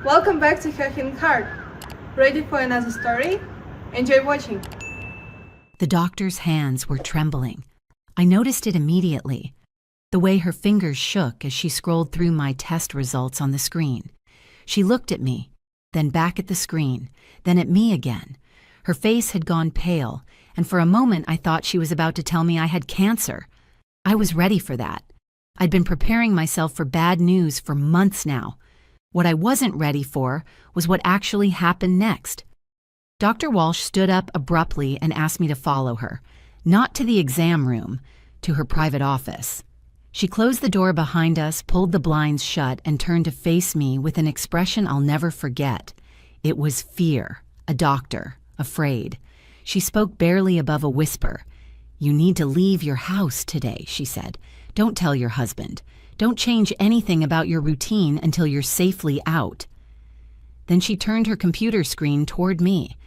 Welcome back to Health Heart. Ready for another story? Enjoy watching. The doctor's hands were trembling. I noticed it immediately, the way her fingers shook as she scrolled through my test results on the screen. She looked at me, then back at the screen, then at me again. Her face had gone pale, and for a moment I thought she was about to tell me I had cancer. I was ready for that. I'd been preparing myself for bad news for months now. What I wasn't ready for was what actually happened next. Dr. Walsh stood up abruptly and asked me to follow her, not to the exam room, to her private office. She closed the door behind us, pulled the blinds shut, and turned to face me with an expression I'll never forget. It was fear, a doctor, afraid. She spoke barely above a whisper. "You need to leave your house today," she said. "Don't tell your husband. Don't change anything about your routine until you're safely out." Then she turned her computer screen toward me,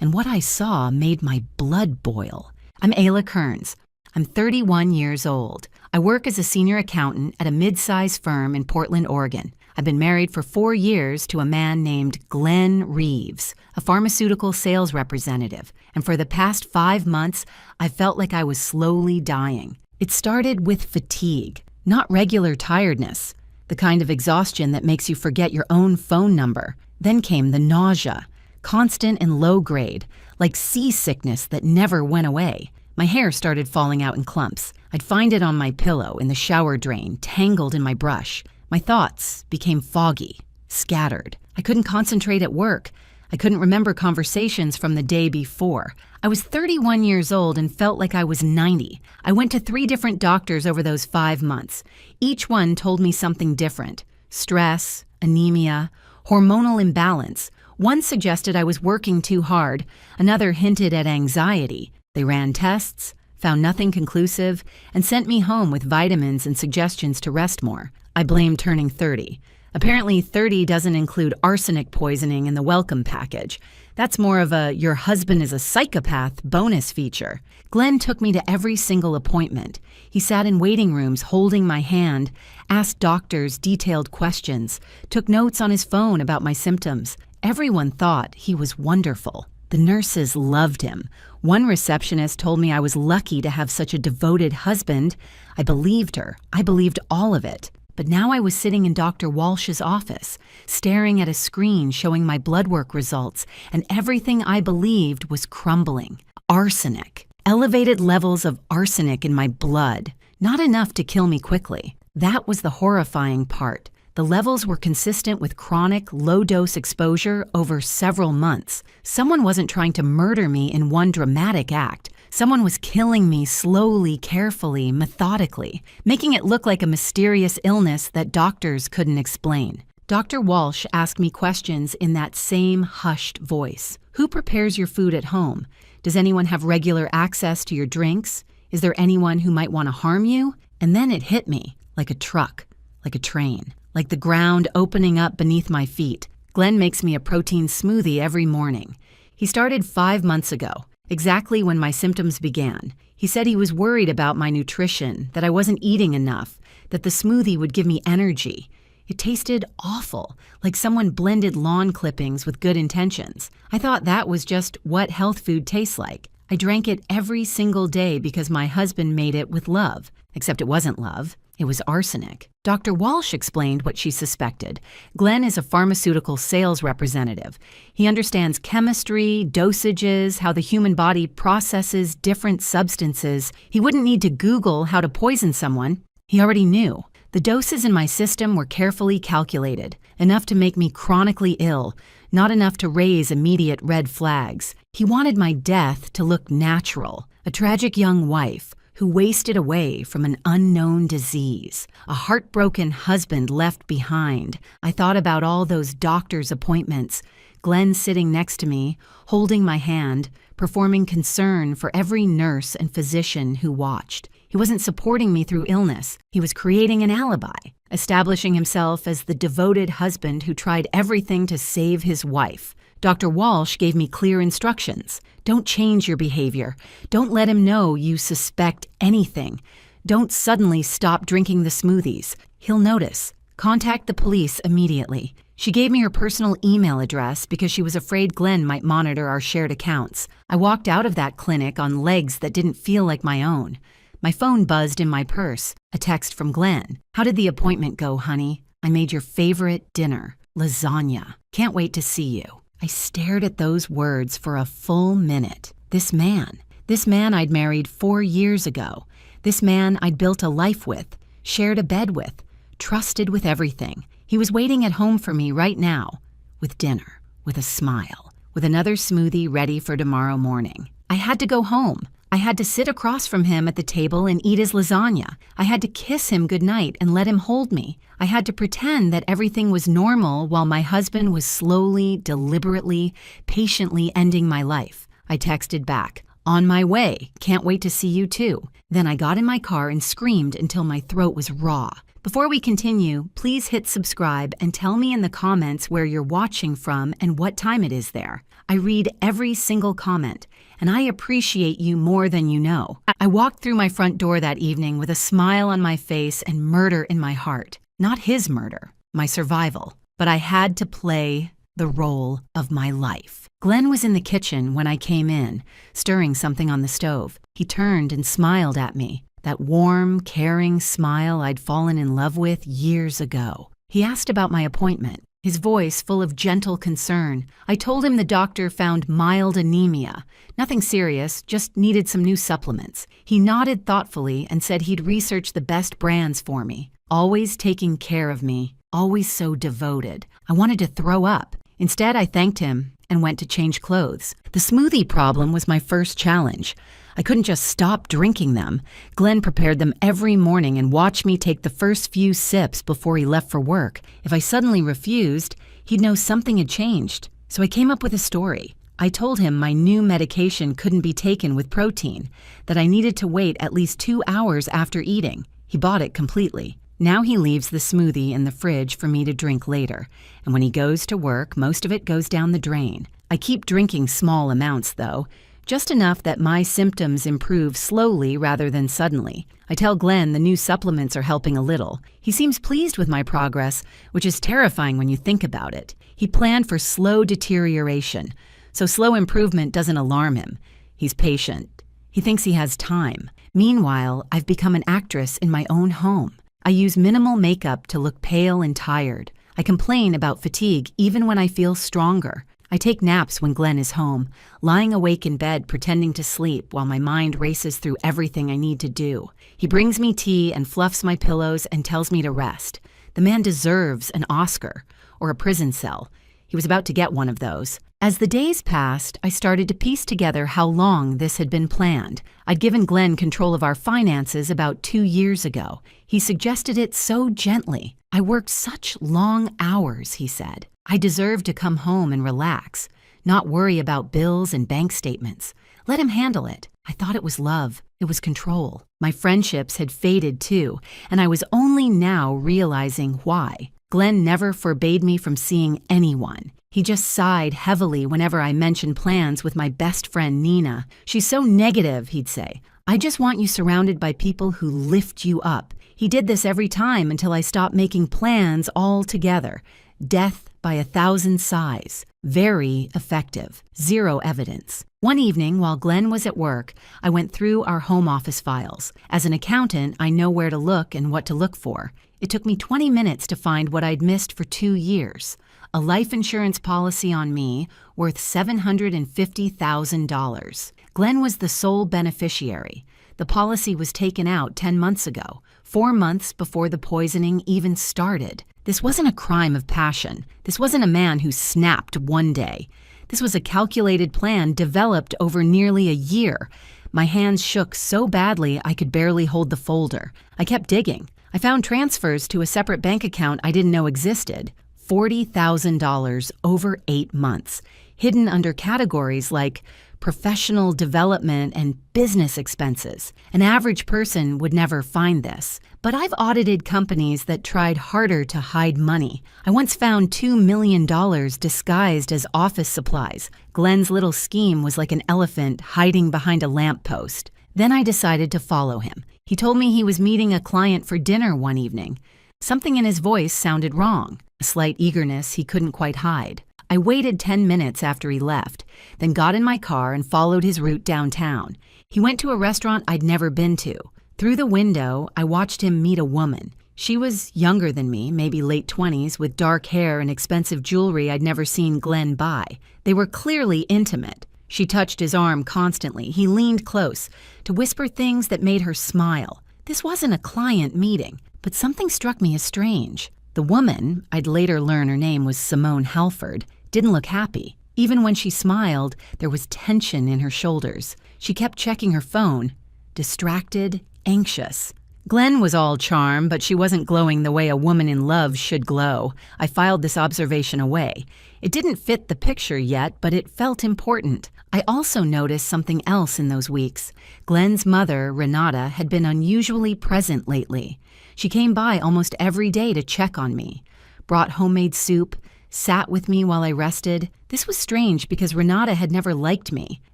and what I saw made my blood boil. I'm Ayla Kearns. I'm 31 years old. I work as a senior accountant at a mid-sized firm in Portland, Oregon. I've been married for 4 years to a man named Glenn Reeves, a pharmaceutical sales representative, and for the past 5 months, I felt like I was slowly dying. It started with fatigue, not regular tiredness, the kind of exhaustion that makes you forget your own phone number. Then came the nausea, constant and low grade, like seasickness that never went away. My hair started falling out in clumps. I'd find it on my pillow, in the shower drain, tangled in my brush. My thoughts became foggy, scattered. I couldn't concentrate at work. I couldn't remember conversations from the day before. I was 31 years old and felt like I was 90. I went to 3 different doctors over those 5 months. Each one told me something different: stress, anemia, hormonal imbalance. One suggested I was working too hard. Another hinted at anxiety. They ran tests, found nothing conclusive, and sent me home with vitamins and suggestions to rest more. I blamed turning 30. Apparently 30 doesn't include arsenic poisoning in the welcome package. That's more of a "your husband is a psychopath" bonus feature. Glenn took me to every single appointment. He sat in waiting rooms holding my hand, asked doctors detailed questions, took notes on his phone about my symptoms. Everyone thought he was wonderful. The nurses loved him. One receptionist told me I was lucky to have such a devoted husband. I believed her. I believed all of it. But now I was sitting in Dr. Walsh's office, staring at a screen showing my blood work results, and everything I believed was crumbling. Arsenic. Elevated levels of arsenic in my blood. Not enough to kill me quickly. That was the horrifying part. The levels were consistent with chronic, low-dose exposure over several months. Someone wasn't trying to murder me in one dramatic act. Someone was killing me slowly, carefully, methodically, making it look like a mysterious illness that doctors couldn't explain. Dr. Walsh asked me questions in that same hushed voice. Who prepares your food at home? Does anyone have regular access to your drinks? Is there anyone who might want to harm you? And then it hit me, like a truck, like a train, like the ground opening up beneath my feet. Glenn makes me a protein smoothie every morning. He started 5 months ago, exactly when my symptoms began. He said he was worried about my nutrition, that I wasn't eating enough, that the smoothie would give me energy. It tasted awful, like someone blended lawn clippings with good intentions. I thought that was just what health food tastes like. I drank it every single day because my husband made it with love. Except it wasn't love. It was arsenic. Dr. Walsh explained what she suspected. Glenn is a pharmaceutical sales representative. He understands chemistry, dosages, how the human body processes different substances. He wouldn't need to Google how to poison someone. He already knew. The doses in my system were carefully calculated, enough to make me chronically ill, not enough to raise immediate red flags. He wanted my death to look natural, a tragic young wife who wasted away from an unknown disease, a heartbroken husband left behind. I thought about all those doctor's appointments, Glenn sitting next to me, holding my hand, performing concern for every nurse and physician who watched. He wasn't supporting me through illness. He was creating an alibi, establishing himself as the devoted husband who tried everything to save his wife. Dr. Walsh gave me clear instructions. Don't change your behavior. Don't let him know you suspect anything. Don't suddenly stop drinking the smoothies. He'll notice. Contact the police immediately. She gave me her personal email address because she was afraid Glenn might monitor our shared accounts. I walked out of that clinic on legs that didn't feel like my own. My phone buzzed in my purse, a text from Glenn. "How did the appointment go, honey? I made your favorite dinner, lasagna. Can't wait to see you." I stared at those words for a full minute. This man I'd married 4 years ago. This man I'd built a life with, shared a bed with, trusted with everything. He was waiting at home for me right now, with dinner, with a smile, with another smoothie ready for tomorrow morning. I had to go home. I had to sit across from him at the table and eat his lasagna. I had to kiss him goodnight and let him hold me. I had to pretend that everything was normal while my husband was slowly, deliberately, patiently ending my life. I texted back, "On my way. Can't wait to see you too." Then I got in my car and screamed until my throat was raw. Before we continue, please hit subscribe and tell me in the comments where you're watching from and what time it is there. I read every single comment, and I appreciate you more than you know. I walked through my front door that evening with a smile on my face and murder in my heart. Not his murder, my survival. But I had to play the role of my life. Glenn was in the kitchen when I came in, stirring something on the stove. He turned and smiled at me. That warm, caring smile I'd fallen in love with years ago. He asked about my appointment, his voice full of gentle concern. I told him the doctor found mild anemia. Nothing serious, just needed some new supplements. He nodded thoughtfully and said he'd research the best brands for me. Always taking care of me, always so devoted. I wanted to throw up. Instead, I thanked him and went to change clothes. The smoothie problem was my first challenge. I couldn't just stop drinking them. Glenn prepared them every morning and watched me take the first few sips before he left for work. If I suddenly refused, he'd know something had changed. So I came up with a story. I told him my new medication couldn't be taken with protein, that I needed to wait at least 2 hours after eating. He bought it completely. Now he leaves the smoothie in the fridge for me to drink later. And when he goes to work, most of it goes down the drain. I keep drinking small amounts, though. Just enough that my symptoms improve slowly rather than suddenly. I tell Glenn the new supplements are helping a little. He seems pleased with my progress, which is terrifying when you think about it. He planned for slow deterioration, so slow improvement doesn't alarm him. He's patient. He thinks he has time. Meanwhile, I've become an actress in my own home. I use minimal makeup to look pale and tired. I complain about fatigue even when I feel stronger. I take naps when Glenn is home, lying awake in bed pretending to sleep while my mind races through everything I need to do. He brings me tea and fluffs my pillows and tells me to rest. The man deserves an Oscar or a prison cell. He was about to get one of those. As the days passed, I started to piece together how long this had been planned. I'd given Glenn control of our finances about 2 years ago. He suggested it so gently. "I worked such long hours," he said. "I deserve to come home and relax, not worry about bills and bank statements. Let him handle it." I thought it was love. It was control. My friendships had faded too, and I was only now realizing why. Glenn never forbade me from seeing anyone. He just sighed heavily whenever I mentioned plans with my best friend Nina. "She's so negative," he'd say. "I just want you surrounded by people who lift you up." He did this every time until I stopped making plans altogether. Death by 1,000 sighs. Very effective. Zero evidence. One evening, while Glenn was at work, I went through our home office files. As an accountant, I know where to look and what to look for. It took me 20 minutes to find what I'd missed for 2 years. A life insurance policy on me worth $750,000. Glenn was the sole beneficiary. The policy was taken out 10 months ago, 4 months before the poisoning even started. This wasn't a crime of passion. This wasn't a man who snapped one day. This was a calculated plan developed over nearly a year. My hands shook so badly I could barely hold the folder. I kept digging. I found transfers to a separate bank account I didn't know existed. $40,000 over 8 months, hidden under categories like professional development and business expenses. An average person would never find this. But I've audited companies that tried harder to hide money. I once found $2 million disguised as office supplies. Glenn's little scheme was like an elephant hiding behind a lamppost. Then I decided to follow him. He told me he was meeting a client for dinner one evening. Something in his voice sounded wrong. a slight eagerness he couldn't quite hide. I waited 10 minutes after he left, then got in my car and followed his route downtown. He went to a restaurant I'd never been to. Through the window, I watched him meet a woman. She was younger than me, maybe late 20s, with dark hair and expensive jewelry I'd never seen Glenn buy. They were clearly intimate. She touched his arm constantly. He leaned close to whisper things that made her smile. This wasn't a client meeting, but something struck me as strange. The woman, I'd later learn her name was Simone Halford, didn't look happy. Even when she smiled, there was tension in her shoulders. She kept checking her phone, distracted, anxious. Glenn was all charm, but she wasn't glowing the way a woman in love should glow. I filed this observation away. It didn't fit the picture yet, but it felt important. I also noticed something else in those weeks. Glenn's mother, Renata, had been unusually present lately. She came by almost every day to check on me, brought homemade soup, sat with me while I rested. This was strange because Renata had never liked me.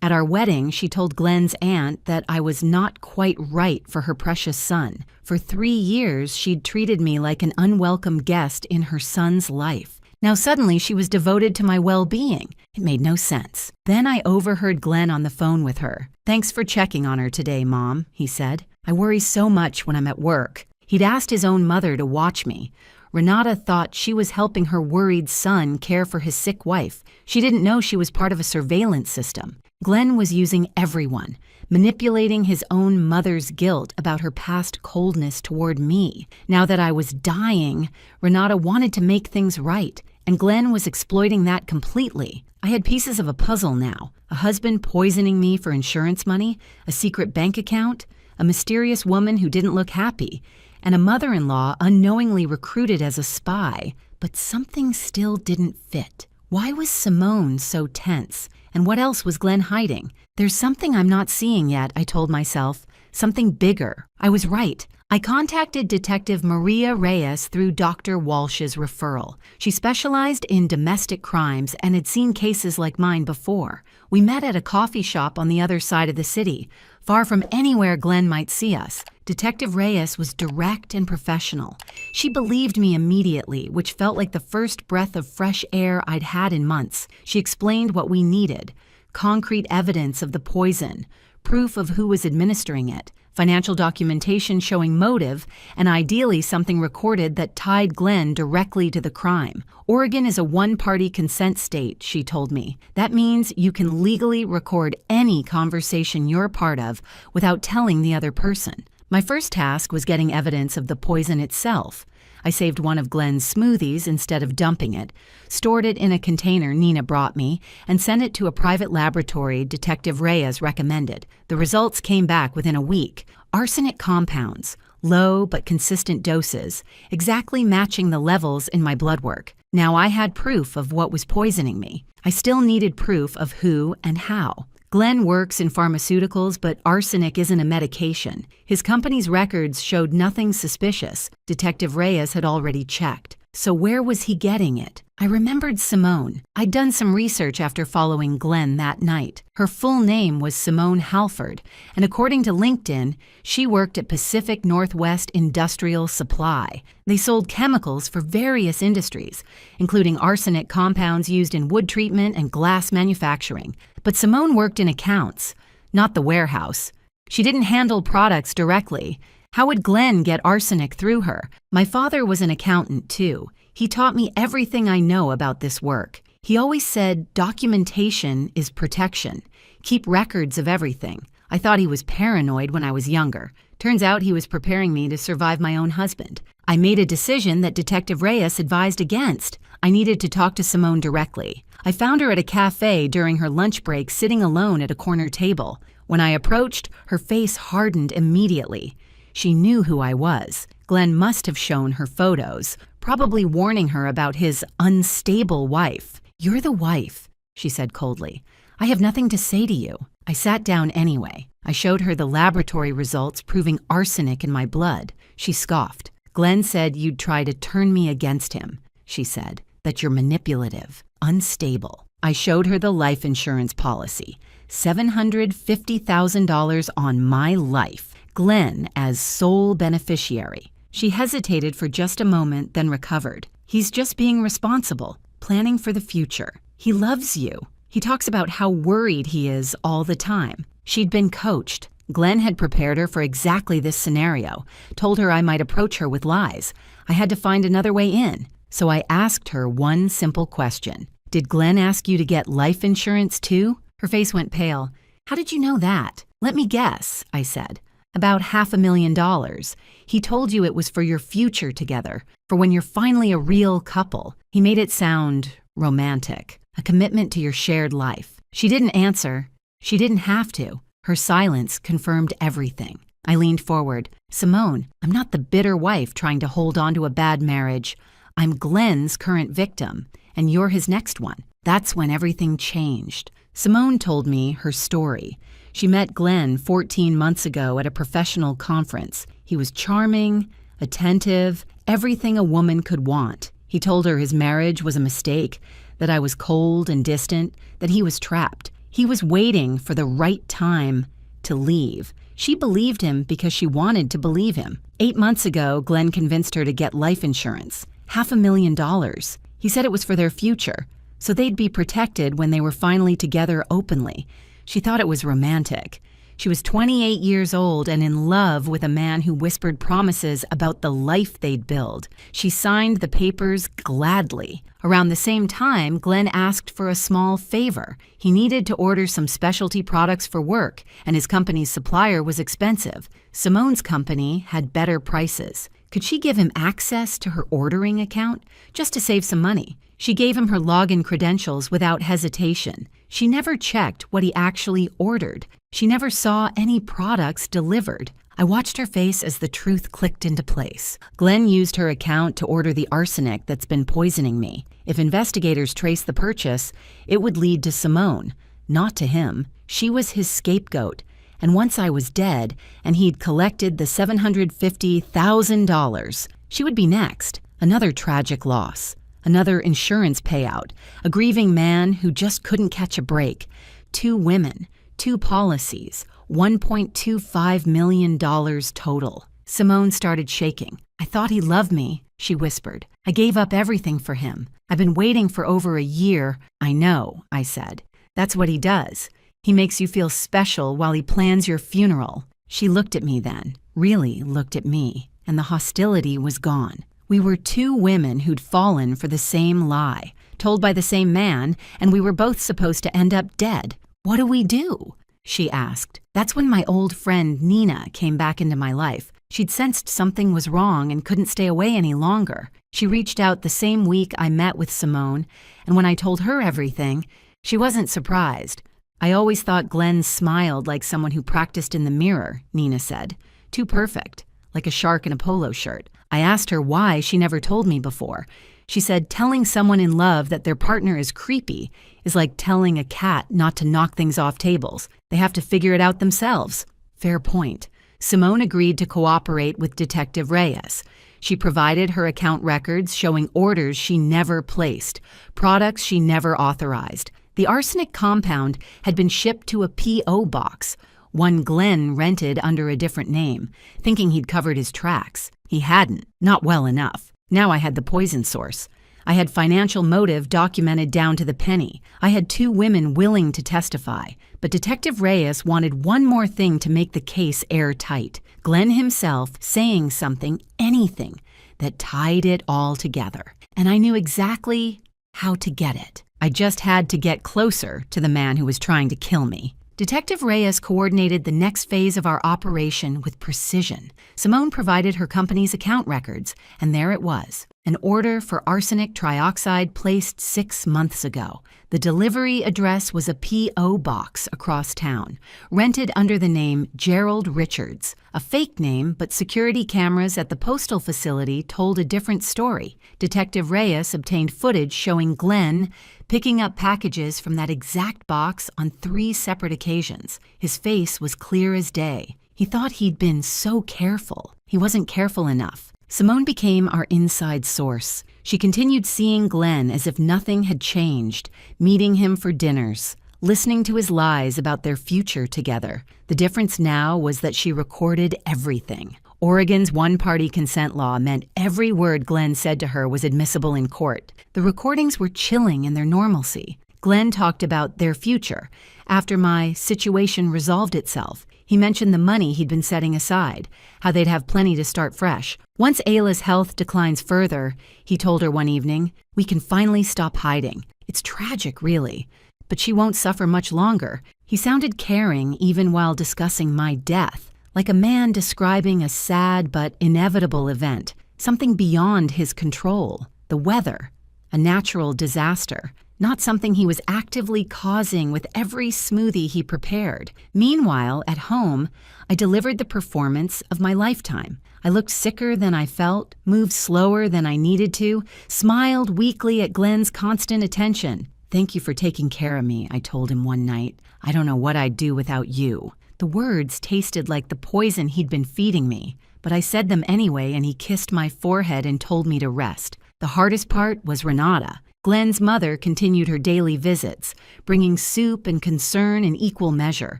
At our wedding, she told Glenn's aunt that I was not quite right for her precious son. For 3 years, she'd treated me like an unwelcome guest in her son's life. Now suddenly she was devoted to my well-being. It made no sense. Then I overheard Glenn on the phone with her. "Thanks for checking on her today, Mom," he said. "I worry so much when I'm at work." He'd asked his own mother to watch me. Renata thought she was helping her worried son care for his sick wife. She didn't know she was part of a surveillance system. Glenn was using everyone, manipulating his own mother's guilt about her past coldness toward me. Now that I was dying, Renata wanted to make things right, and Glenn was exploiting that completely. I had pieces of a puzzle now. A husband poisoning me for insurance money, a secret bank account, a mysterious woman who didn't look happy, and a mother-in-law unknowingly recruited as a spy. But something still didn't fit. Why was Simone so tense? And what else was Glenn hiding? "There's something I'm not seeing yet," I told myself. "Something bigger." I was right. I contacted Detective Maria Reyes through Dr. Walsh's referral. She specialized in domestic crimes and had seen cases like mine before. We met at a coffee shop on the other side of the city, far from anywhere Glenn might see us. Detective Reyes was direct and professional. She believed me immediately, which felt like the first breath of fresh air I'd had in months. She explained what we needed: concrete evidence of the poison, proof of who was administering it, financial documentation showing motive, and ideally something recorded that tied Glenn directly to the crime. Oregon is a one-party consent state, she told me. That means you can legally record any conversation you're part of without telling the other person. My first task was getting evidence of the poison itself. I saved one of Glenn's smoothies instead of dumping it, stored it in a container Nina brought me, and sent it to a private laboratory Detective Reyes recommended. The results came back within a week. Arsenic compounds, low but consistent doses, exactly matching the levels in my blood work. Now I had proof of what was poisoning me. I still needed proof of who and how. Glenn works in pharmaceuticals, but arsenic isn't a medication. His company's records showed nothing suspicious. Detective Reyes had already checked. So where was he getting it? I remembered Simone. I'd done some research after following Glenn that night. Her full name was Simone Halford, and according to LinkedIn, she worked at Pacific Northwest Industrial Supply. They sold chemicals for various industries, including arsenic compounds used in wood treatment and glass manufacturing. But Simone worked in accounts, not the warehouse. She didn't handle products directly. How would Glenn get arsenic through her? My father was an accountant, too. He taught me everything I know about this work. He always said, documentation is protection. Keep records of everything. I thought he was paranoid when I was younger. Turns out he was preparing me to survive my own husband. I made a decision that Detective Reyes advised against. I needed to talk to Simone directly. I found her at a cafe during her lunch break, sitting alone at a corner table. When I approached, her face hardened immediately. She knew who I was. Glenn must have shown her photos, probably warning her about his unstable wife. "You're the wife," she said coldly. "I have nothing to say to you." I sat down anyway. I showed her the laboratory results proving arsenic in my blood. She scoffed. "Glenn said you'd try to turn me against him," she said, "that you're manipulative, unstable." I showed her the life insurance policy, $750,000 on my life. Glenn as sole beneficiary. She hesitated for just a moment, then recovered. He's just being responsible, planning for the future. He loves you. He talks about how worried he is all the time. She'd been coached. Glenn had prepared her for exactly this scenario, told her I might approach her with lies. I had to find another way in. So I asked her one simple question. Did Glenn ask you to get life insurance too? Her face went pale. How did you know that? Let me guess, I said. About $500,000. He told you it was for your future together, for when you're finally a real couple. He made it sound romantic, a commitment to your shared life. She didn't answer. She didn't have to. Her silence confirmed everything. I leaned forward. Simone, I'm not the bitter wife trying to hold on to a bad marriage. I'm Glenn's current victim, and you're his next one. That's when everything changed. Simone told me her story. She met Glenn 14 months ago at a professional conference. He was charming, attentive, everything a woman could want. He told her his marriage was a mistake, that I was cold and distant, that he was trapped. He was waiting for the right time to leave. She believed him because she wanted to believe him. 8 months ago, Glenn convinced her to get life insurance. $500,000. He said it was for their future, so they'd be protected when they were finally together openly. She thought it was romantic. She was 28 years old and in love with a man who whispered promises about the life they'd build. She signed the papers gladly. Around the same time, Glenn asked for a small favor. He needed to order some specialty products for work, and his company's supplier was expensive. Simone's company had better prices. Could she give him access to her ordering account, just to save some money? She gave him her login credentials without hesitation. She never checked what he actually ordered. She never saw any products delivered. I watched her face as the truth clicked into place. Glenn used her account to order the arsenic that's been poisoning me. If investigators traced the purchase, it would lead to Simone, not to him. She was his scapegoat. And once I was dead, and he'd collected the $750,000, she would be next. Another tragic loss. Another insurance payout. A grieving man who just couldn't catch a break. 2 women. 2 policies. $1.25 million total. Simone started shaking. I thought he loved me, she whispered. I gave up everything for him. I've been waiting for over a year. I know, I said. That's what he does. He makes you feel special while he plans your funeral. She looked at me then, really looked at me, and the hostility was gone. We were 2 women who'd fallen for the same lie, told by the same man, and we were both supposed to end up dead. What do we do? She asked. That's when my old friend Nina came back into my life. She'd sensed something was wrong and couldn't stay away any longer. She reached out the same week I met with Simone, and when I told her everything, she wasn't surprised. I always thought Glenn smiled like someone who practiced in the mirror, Nina said. Too perfect, like a shark in a polo shirt. I asked her why she never told me before. She said telling someone in love that their partner is creepy is like telling a cat not to knock things off tables. They have to figure it out themselves. Fair point. Simone agreed to cooperate with Detective Reyes. She provided her account records showing orders she never placed, products she never authorized. The arsenic compound had been shipped to a P.O. box, one Glenn rented under a different name, thinking he'd covered his tracks. He hadn't, not well enough. Now I had the poison source. I had financial motive documented down to the penny. I had 2 women willing to testify. But Detective Reyes wanted one more thing to make the case airtight. Glenn himself saying something, anything, that tied it all together. And I knew exactly how to get it. I just had to get closer to the man who was trying to kill me. Detective Reyes coordinated the next phase of our operation with precision. Simone provided her company's account records, and there it was, an order for arsenic trioxide placed 6 months ago. The delivery address was a P.O. box across town, rented under the name Gerald Richards, a fake name, but security cameras at the postal facility told a different story. Detective Reyes obtained footage showing Glenn picking up packages from that exact box on 3 separate occasions. His face was clear as day. He thought he'd been so careful. He wasn't careful enough. Simone became our inside source. She continued seeing Glenn as if nothing had changed, meeting him for dinners, listening to his lies about their future together. The difference now was that she recorded everything. Oregon's one-party consent law meant every word Glenn said to her was admissible in court. The recordings were chilling in their normalcy. Glenn talked about their future. After my situation resolved itself, he mentioned the money he'd been setting aside, how they'd have plenty to start fresh. Once Ayla's health declines further, he told her one evening, we can finally stop hiding. It's tragic, really, but she won't suffer much longer. He sounded caring even while discussing my death, like a man describing a sad but inevitable event, something beyond his control, the weather, a natural disaster, not something he was actively causing with every smoothie he prepared. Meanwhile, at home, I delivered the performance of my lifetime. I looked sicker than I felt, moved slower than I needed to, smiled weakly at Glenn's constant attention. Thank you for taking care of me, I told him one night. I don't know what I'd do without you. The words tasted like the poison he'd been feeding me, but I said them anyway, and he kissed my forehead and told me to rest. The hardest part was Renata. Glenn's mother continued her daily visits, bringing soup and concern in equal measure.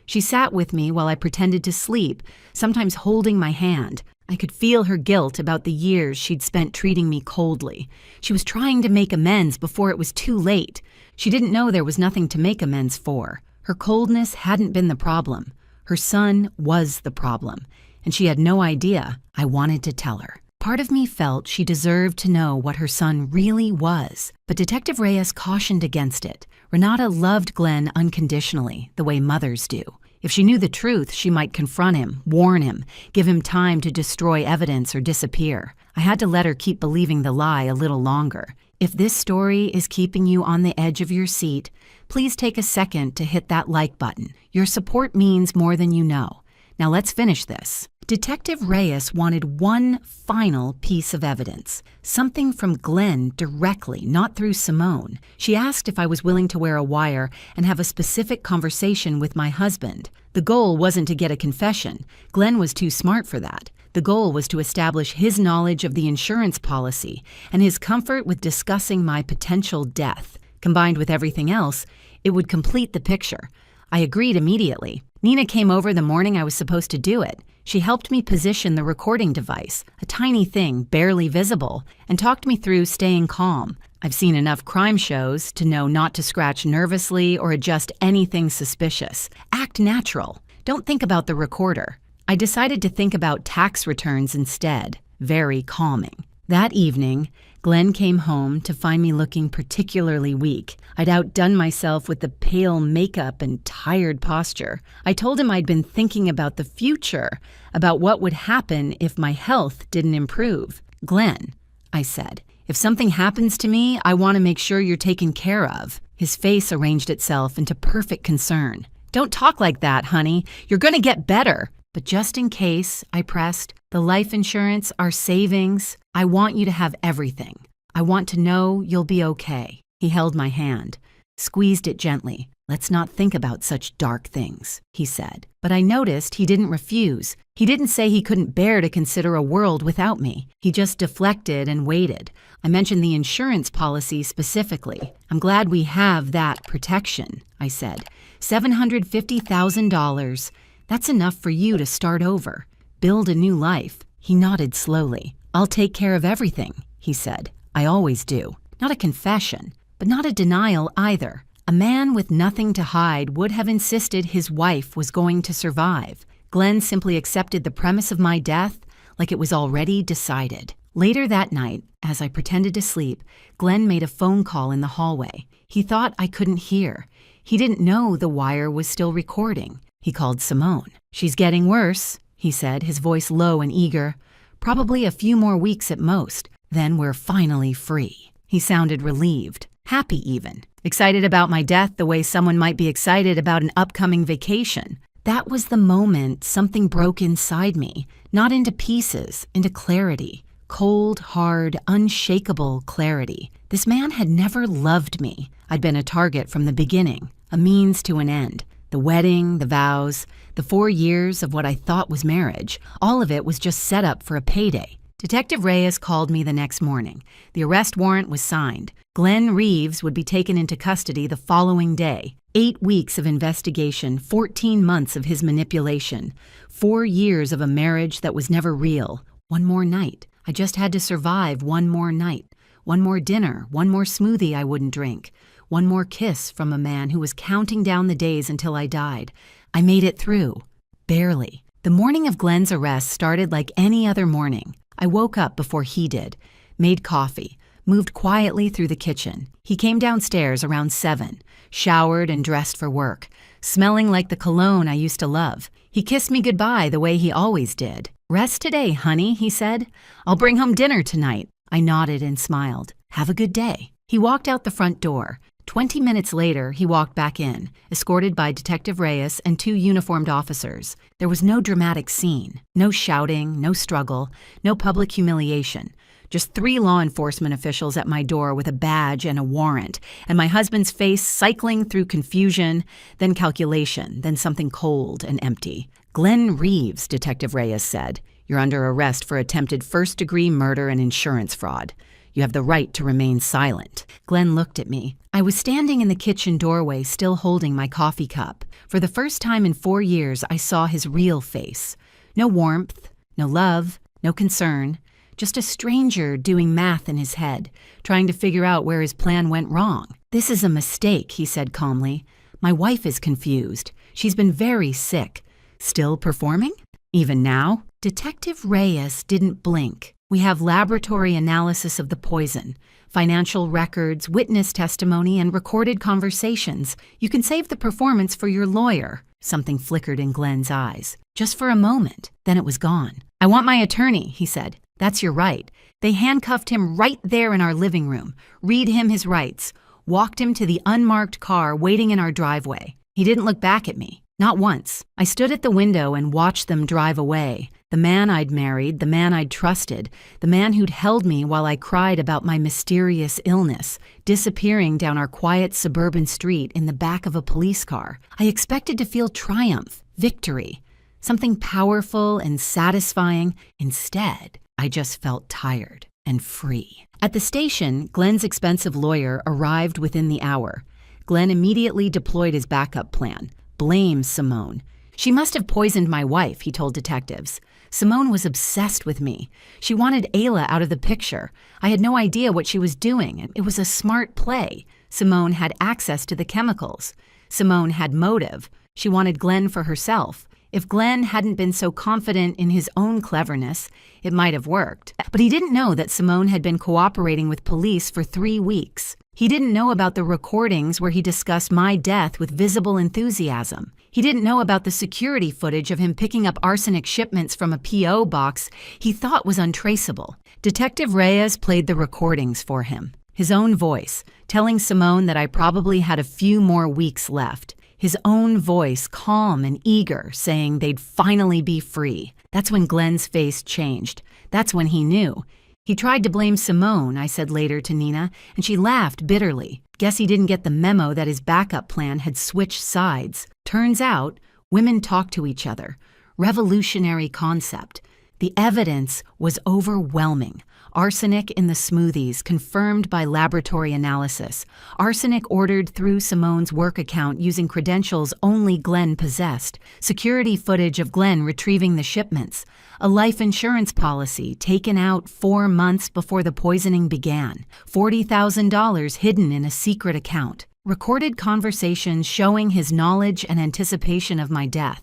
She sat with me while I pretended to sleep, sometimes holding my hand. I could feel her guilt about the years she'd spent treating me coldly. She was trying to make amends before it was too late. She didn't know there was nothing to make amends for. Her coldness hadn't been the problem. Her son was the problem, and she had no idea I wanted to tell her. Part of me felt she deserved to know what her son really was, but Detective Reyes cautioned against it. Renata loved Glenn unconditionally, the way mothers do. If she knew the truth, she might confront him, warn him, give him time to destroy evidence or disappear. I had to let her keep believing the lie a little longer. If this story is keeping you on the edge of your seat, please take a second to hit that like button. Your support means more than you know. Now let's finish this. Detective Reyes wanted one final piece of evidence, something from Glenn directly, not through Simone. She asked if I was willing to wear a wire and have a specific conversation with my husband. The goal wasn't to get a confession. Glenn was too smart for that. The goal was to establish his knowledge of the insurance policy and his comfort with discussing my potential death. Combined with everything else, it would complete the picture. I agreed immediately. Nina came over the morning I was supposed to do it. She helped me position the recording device, a tiny thing barely visible, and talked me through staying calm. I've seen enough crime shows to know not to scratch nervously or adjust anything suspicious. Act natural. Don't think about the recorder. I decided to think about tax returns instead. Very calming. That evening, Glenn came home to find me looking particularly weak. I'd outdone myself with the pale makeup and tired posture. I told him I'd been thinking about the future, about what would happen if my health didn't improve. Glenn, I said, if something happens to me, I want to make sure you're taken care of. His face arranged itself into perfect concern. Don't talk like that, honey. You're going to get better. But just in case, I pressed, the life insurance, our savings, I want you to have everything. I want to know you'll be okay. He held my hand, squeezed it gently. Let's not think about such dark things, he said. But I noticed he didn't refuse. He didn't say he couldn't bear to consider a world without me. He just deflected and waited. I mentioned the insurance policy specifically. I'm glad we have that protection, I said. $750,000. That's enough for you to start over, build a new life. He nodded slowly. I'll take care of everything, he said. I always do. Not a confession, but not a denial either. A man with nothing to hide would have insisted his wife was going to survive. Glenn simply accepted the premise of my death like it was already decided. Later that night, as I pretended to sleep, Glenn made a phone call in the hallway. He thought I couldn't hear. He didn't know the wire was still recording. He called Simone. She's getting worse, he said, his voice low and eager. Probably a few more weeks at most. Then we're finally free. He sounded relieved, happy even, excited about my death the way someone might be excited about an upcoming vacation. That was the moment something broke inside me, not into pieces, into clarity. Cold, hard, unshakable clarity. This man had never loved me. I'd been a target from the beginning, a means to an end. The wedding, the vows, the 4 years of what I thought was marriage, all of it was just set up for a payday. Detective Reyes called me the next morning. The arrest warrant was signed. Glenn Reeves would be taken into custody the following day. 8 weeks of investigation, 14 months of his manipulation, 4 years of a marriage that was never real. One more night. I just had to survive one more night. One more dinner, one more smoothie I wouldn't drink. One more kiss from a man who was counting down the days until I died. I made it through. Barely. The morning of Glenn's arrest started like any other morning. I woke up before he did, made coffee, moved quietly through the kitchen. He came downstairs around 7, showered and dressed for work, smelling like the cologne I used to love. He kissed me goodbye the way he always did. "Rest today, honey," he said. "I'll bring home dinner tonight." I nodded and smiled. "Have a good day." He walked out the front door. 20 minutes later, he walked back in, escorted by Detective Reyes and 2 uniformed officers. There was no dramatic scene, no shouting, no struggle, no public humiliation. Just 3 law enforcement officials at my door with a badge and a warrant, and my husband's face cycling through confusion, then calculation, then something cold and empty. "Glenn Reeves," Detective Reyes said. "You're under arrest for attempted first-degree murder and insurance fraud. You have the right to remain silent." Glenn looked at me. I was standing in the kitchen doorway, still holding my coffee cup. For the first time in 4 years, I saw his real face. No warmth, no love, no concern. Just a stranger doing math in his head, trying to figure out where his plan went wrong. "This is a mistake," he said calmly. "My wife is confused. She's been very sick. Still performing? Even now?" Detective Reyes didn't blink. "We have laboratory analysis of the poison, financial records, witness testimony, and recorded conversations. You can save the performance for your lawyer." Something flickered in Glenn's eyes. Just for a moment, then it was gone. "I want my attorney," he said. "That's your right." They handcuffed him right there in our living room, read him his rights, walked him to the unmarked car waiting in our driveway. He didn't look back at me. Not once. I stood at the window and watched them drive away. The man I'd married, the man I'd trusted, the man who'd held me while I cried about my mysterious illness, disappearing down our quiet suburban street in the back of a police car. I expected to feel triumph, victory, something powerful and satisfying. Instead, I just felt tired and free. At the station, Glenn's expensive lawyer arrived within the hour. Glenn immediately deployed his backup plan. Blame Simone. "She must have poisoned my wife," he told detectives. "Simone was obsessed with me. She wanted Ayla out of the picture. I had no idea what she was doing, and it was a smart play. Simone had access to the chemicals. Simone had motive. She wanted Glenn for herself. If Glenn hadn't been so confident in his own cleverness, it might have worked. But he didn't know that Simone had been cooperating with police for 3 weeks. He didn't know about the recordings where he discussed my death with visible enthusiasm. He didn't know about the security footage of him picking up arsenic shipments from a P.O. box he thought was untraceable. Detective Reyes played the recordings for him. His own voice, telling Simone that I probably had a few more weeks left. His own voice, calm and eager, saying they'd finally be free. That's when Glenn's face changed. That's when he knew. "He tried to blame Simone," I said later to Nina, and she laughed bitterly. Guess he didn't get the memo that his backup plan had switched sides. Turns out, women talk to each other. Revolutionary concept. The evidence was overwhelming. Arsenic in the smoothies, confirmed by laboratory analysis. Arsenic ordered through Simone's work account using credentials only Glenn possessed. Security footage of Glenn retrieving the shipments. A life insurance policy taken out 4 months before the poisoning began. $40,000 hidden in a secret account. Recorded conversations showing his knowledge and anticipation of my death.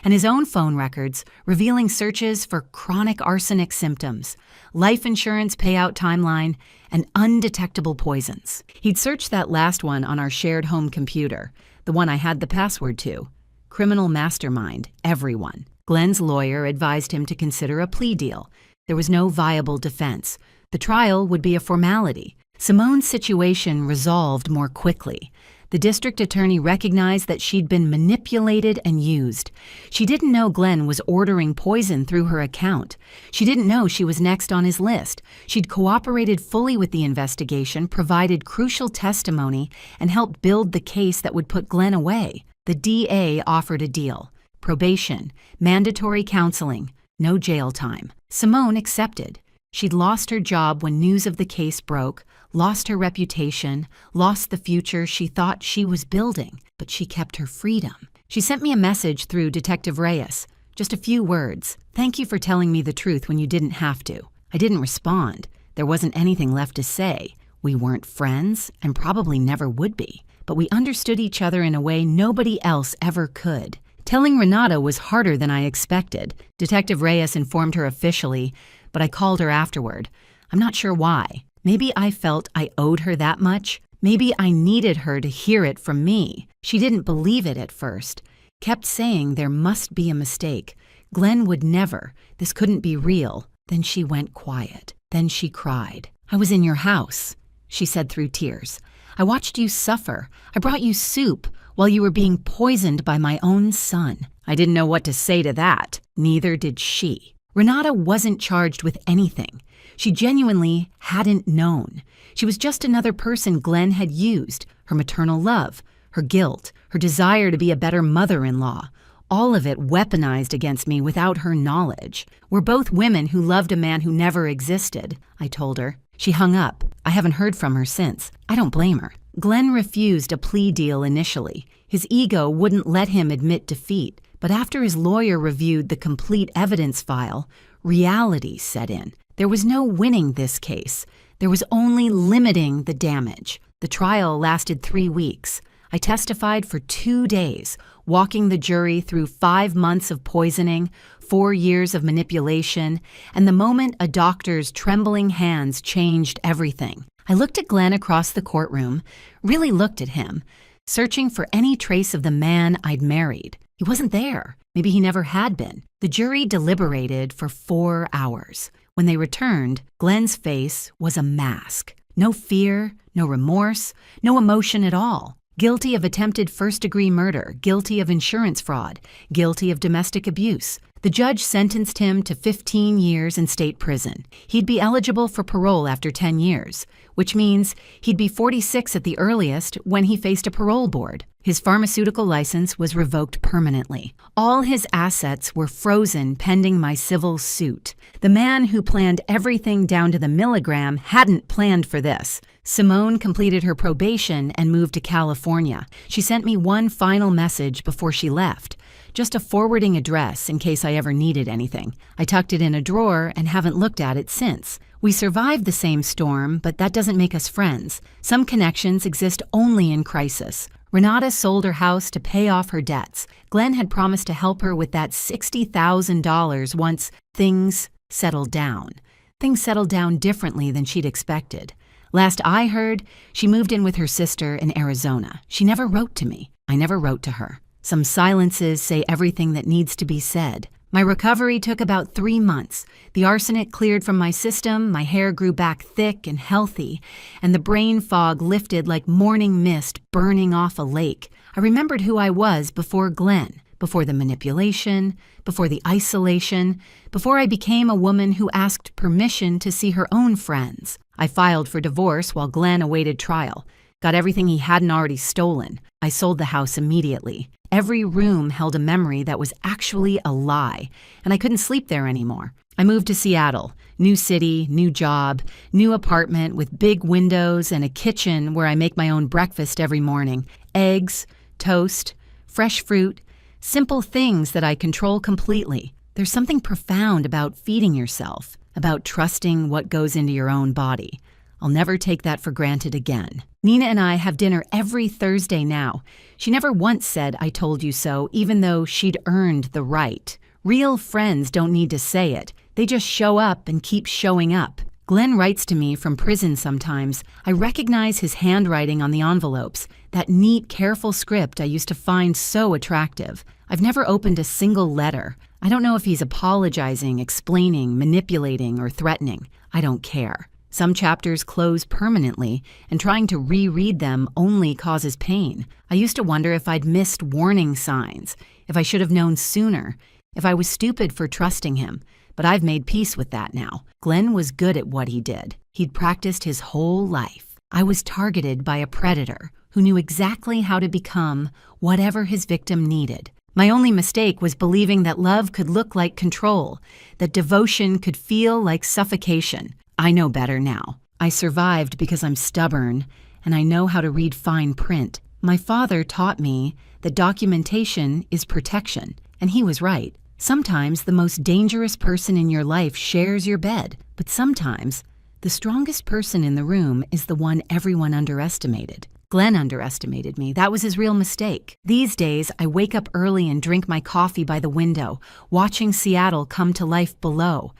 And his own phone records revealing searches for chronic arsenic symptoms, life insurance payout timeline, and undetectable poisons. He'd searched that last one on our shared home computer, the one I had the password to. Criminal mastermind, everyone. Glenn's lawyer advised him to consider a plea deal. There was no viable defense. The trial would be a formality. Simone's situation resolved more quickly. The district attorney recognized that she'd been manipulated and used. She didn't know Glenn was ordering poison through her account. She didn't know she was next on his list. She'd cooperated fully with the investigation, provided crucial testimony, and helped build the case that would put Glenn away. The DA offered a deal. Probation, mandatory counseling, no jail time. Simone accepted. She'd lost her job when news of the case broke, lost her reputation, lost the future she thought she was building, but she kept her freedom. She sent me a message through Detective Reyes. Just a few words. "Thank you for telling me the truth when you didn't have to." I didn't respond. There wasn't anything left to say. We weren't friends, and probably never would be. But we understood each other in a way nobody else ever could. Telling Renata was harder than I expected. Detective Reyes informed her officially, but I called her afterward. I'm not sure why. Maybe I felt I owed her that much. Maybe I needed her to hear it from me. She didn't believe it at first. Kept saying there must be a mistake. Glenn would never. This couldn't be real. Then she went quiet. Then she cried. "I was in your house," she said through tears. "I watched you suffer. I brought you soup while you were being poisoned by my own son." I didn't know what to say to that. Neither did she. Renata wasn't charged with anything. She genuinely hadn't known. She was just another person Glenn had used. Her maternal love, her guilt, her desire to be a better mother-in-law. All of it weaponized against me without her knowledge. We're both women who loved a man who never existed, I told her. She hung up. I haven't heard from her since. I don't blame her. Glenn refused a plea deal initially. His ego wouldn't let him admit defeat. But after his lawyer reviewed the complete evidence file, reality set in. There was no winning this case. There was only limiting the damage. The trial lasted 3 weeks. I testified for 2 days, walking the jury through 5 months of poisoning, 4 years of manipulation, and the moment a doctor's trembling hands changed everything. I looked at Glenn across the courtroom, really looked at him, searching for any trace of the man I'd married. He wasn't there. Maybe he never had been. The jury deliberated for 4 hours. When they returned, Glenn's face was a mask. No fear, no remorse, no emotion at all. Guilty of attempted first-degree murder, guilty of insurance fraud, guilty of domestic abuse. The judge sentenced him to 15 years in state prison. He'd be eligible for parole after 10 years, which means he'd be 46 at the earliest when he faced a parole board. His pharmaceutical license was revoked permanently. All his assets were frozen pending my civil suit. The man who planned everything down to the milligram hadn't planned for this. Simone completed her probation and moved to California. She sent me one final message before she left. Just a forwarding address in case I ever needed anything. I tucked it in a drawer and haven't looked at it since. We survived the same storm, but that doesn't make us friends. Some connections exist only in crisis. Renata sold her house to pay off her debts. Glenn had promised to help her with that $60,000 once things settled down. Things settled down differently than she'd expected. Last I heard, she moved in with her sister in Arizona. She never wrote to me. I never wrote to her. Some silences say everything that needs to be said. My recovery took about 3 months. The arsenic cleared from my system, my hair grew back thick and healthy, and the brain fog lifted like morning mist burning off a lake. I remembered who I was before Glenn, before the manipulation, before the isolation, before I became a woman who asked permission to see her own friends. I filed for divorce while Glenn awaited trial. Got everything he hadn't already stolen. I sold the house immediately. Every room held a memory that was actually a lie, and I couldn't sleep there anymore. I moved to Seattle. New city, new job, new apartment with big windows and a kitchen where I make my own breakfast every morning. Eggs, toast, fresh fruit, simple things that I control completely. There's something profound about feeding yourself, about trusting what goes into your own body. I'll never take that for granted again. Nina and I have dinner every Thursday now. She never once said, "I told you so," even though she'd earned the right. Real friends don't need to say it. They just show up and keep showing up. Glenn writes to me from prison sometimes. I recognize his handwriting on the envelopes, that neat, careful script I used to find so attractive. I've never opened a single letter. I don't know if he's apologizing, explaining, manipulating, or threatening. I don't care. Some chapters close permanently, and trying to reread them only causes pain. I used to wonder if I'd missed warning signs, if I should have known sooner, if I was stupid for trusting him. But I've made peace with that now. Glenn was good at what he did. He'd practiced his whole life. I was targeted by a predator who knew exactly how to become whatever his victim needed. My only mistake was believing that love could look like control, that devotion could feel like suffocation. I know better now. I survived because I'm stubborn, and I know how to read fine print. My father taught me that documentation is protection, and he was right. Sometimes the most dangerous person in your life shares your bed, but sometimes the strongest person in the room is the one everyone underestimated. Glenn underestimated me. That was his real mistake. These days, I wake up early and drink my coffee by the window, watching Seattle come to life below.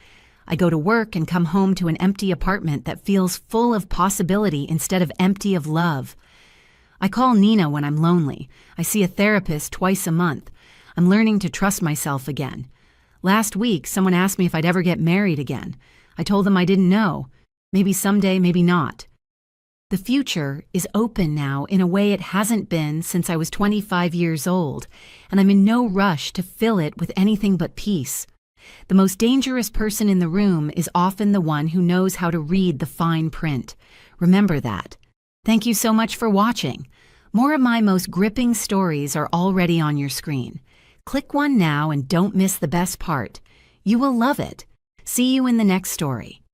I go to work and come home to an empty apartment that feels full of possibility instead of empty of love. I call Nina when I'm lonely. I see a therapist twice a month. I'm learning to trust myself again. Last week, someone asked me if I'd ever get married again. I told them I didn't know. Maybe someday, maybe not. The future is open now in a way it hasn't been since I was 25 years old, and I'm in no rush to fill it with anything but peace. The most dangerous person in the room is often the one who knows how to read the fine print. Remember that. Thank you so much for watching. More of my most gripping stories are already on your screen. Click one now and don't miss the best part. You will love it. See you in the next story.